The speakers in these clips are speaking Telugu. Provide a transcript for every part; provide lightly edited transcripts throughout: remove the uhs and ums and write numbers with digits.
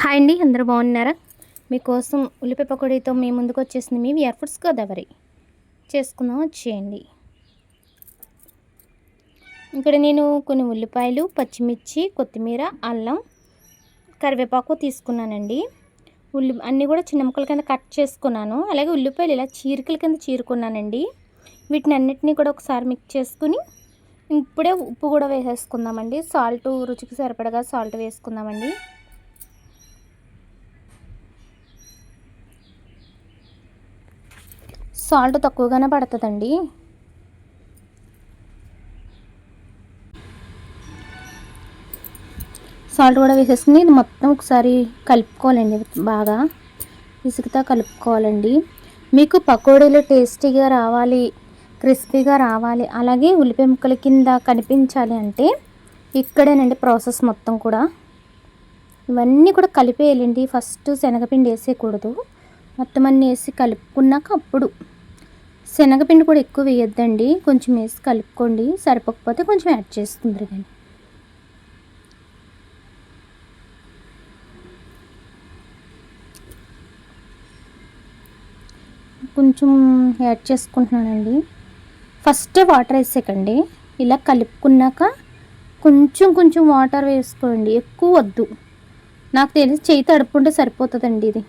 హాయ్ అండి, అందరూ బాగున్నారా? మీకోసం ఉల్లిపాయ పకోడీతో మీ ముందుకు వచ్చేసింది మీ విఆర్ ఫుడ్స్ గోదావరి. చేసుకుందాం వచ్చేయండి. ఇక్కడ నేను కొన్ని ఉల్లిపాయలు, పచ్చిమిర్చి, కొత్తిమీర, అల్లం, కరివేపాకు తీసుకున్నానండి. అన్నీ కూడా చిన్న ముక్కల కింద కట్ చేసుకున్నాను. అలాగే ఉల్లిపాయలు ఇలా చీరికల కింద చీరుకున్నానండి. వీటిని అన్నిటినీ కూడా ఒకసారి మిక్స్ చేసుకుని ఇప్పుడే ఉప్పు కూడా వేసేసుకుందామండి. రుచికి సరిపడగా సాల్ట్ వేసుకుందామండి. సాల్ట్ తక్కువగానే పడుతుందండి. సాల్ట్ కూడా వేసేసుకుని ఇది మొత్తం ఒకసారి కలుపుకోవాలండి. బాగా ఇసుకతో కలుపుకోవాలండి. మీకు పకోడీలు టేస్టీగా రావాలి, క్రిస్పీగా రావాలి, అలాగే ఉల్లిపాయ ముక్కల కింద కనిపించాలి అంటే ఇక్కడేనండి ప్రాసెస్ మొత్తం కూడా. ఇవన్నీ కూడా కలిపేయాలండి. ఫస్ట్ శనగపిండి వేసేయకూడదు. మొత్తం అన్నీ వేసి కలుపుకున్నాక అప్పుడు శనగపిండి కూడా ఎక్కువ వేయొద్దండి, కొంచెం వేసి కలుపుకోండి. సరిపోకపోతే కొంచెం యాడ్ చేసుకుందరు. కానీ కొంచెం యాడ్ చేసుకుంటున్నానండి. ఫస్ట్ వాటర్ వేసేకండి. ఇలా కలుపుకున్నాక కొంచెం కొంచెం వాటర్ వేసుకోండి, ఎక్కువ వద్దు. నాకు తెలిసి చేయి తడుపుకుంటే సరిపోతుందండి. ఇది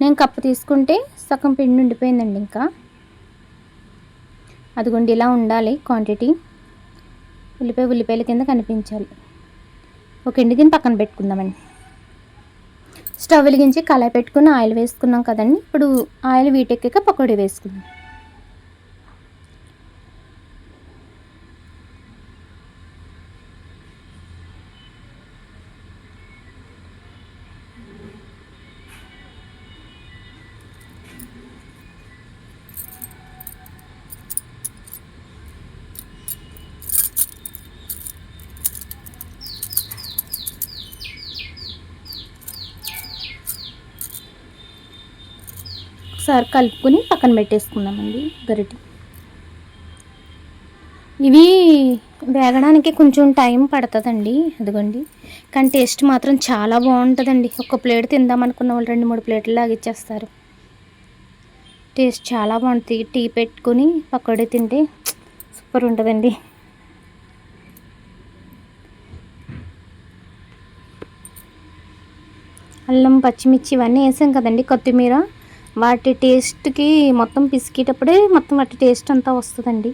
నేను కప్పు తీసుకుంటే సగం పిండి ఉండిపోయిందండి. ఇంకా అదిగోండి ఇలా ఉండాలి క్వాంటిటీ. ఉల్లిపాయల కింద కనిపించాలి. ఒక దీన్ని పక్కన పెట్టుకుందామండి. స్టవ్ వెలిగించి కళాయి పెట్టుకుని ఆయిల్ వేసుకున్నాం కదండి. ఇప్పుడు ఆయిల్ వీటెక్కాక పకోడీ వేసుకుందాం. ఒకసారి కలుపుకొని పక్కన పెట్టేసుకుందామండి గరిటె. ఇవి వేగడానికి కొంచెం టైం పడుతుందండి. అదిగోండి, కానీ టేస్ట్ మాత్రం చాలా బాగుంటుందండి. ఒక ప్లేట్ తిందామనుకున్న వాళ్ళు 2-3 ప్లేట్లు లాగిచ్చేస్తారు. టేస్ట్ చాలా బాగుంటుంది. టీ పెట్టుకొని పకోడీ తింటే సూపర్ ఉంటుందండి. అల్లం, పచ్చిమిర్చి ఇవన్నీ వేసాం కదండి, కొత్తిమీర, వాటి టేస్ట్కి మొత్తం పిసికేటప్పుడే మొత్తం వాటి టేస్ట్ అంతా వస్తుందండి.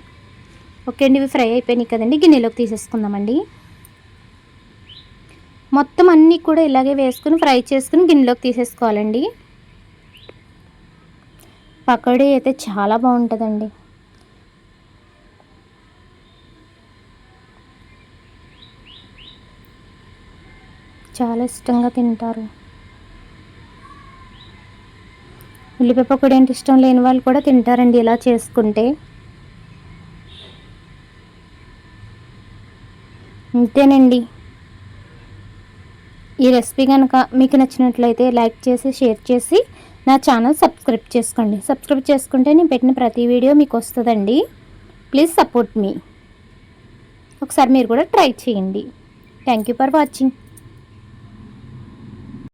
ఓకే అండి, ఇవి ఫ్రై అయిపోయినాయి కదండి. గిన్నెలోకి తీసేసుకుందామండి. మొత్తం అన్నీ కూడా ఇలాగే వేసుకుని ఫ్రై చేసుకుని గిన్నెలోకి తీసేసుకోవాలండి. పకోడీ అయితే చాలా బాగుంటుందండి. చాలా ఇష్టంగా తింటారు. ఉల్లిపాయ పకోడీ అంటే ఇష్టం లేని వాళ్ళు కూడా తింటారండి ఇలా చేసుకుంటే. అంతేనండి. ఈ రెసిపీ కనుక మీకు నచ్చినట్లయితే లైక్ చేసి, షేర్ చేసి నా ఛానల్ సబ్స్క్రైబ్ చేసుకోండి. సబ్స్క్రైబ్ చేసుకుంటే నేను పెట్టిన ప్రతి వీడియో మీకు వస్తుందండి. ప్లీజ్ సపోర్ట్ మీ. ఒకసారి మీరు కూడా ట్రై చేయండి. Thank you for watching.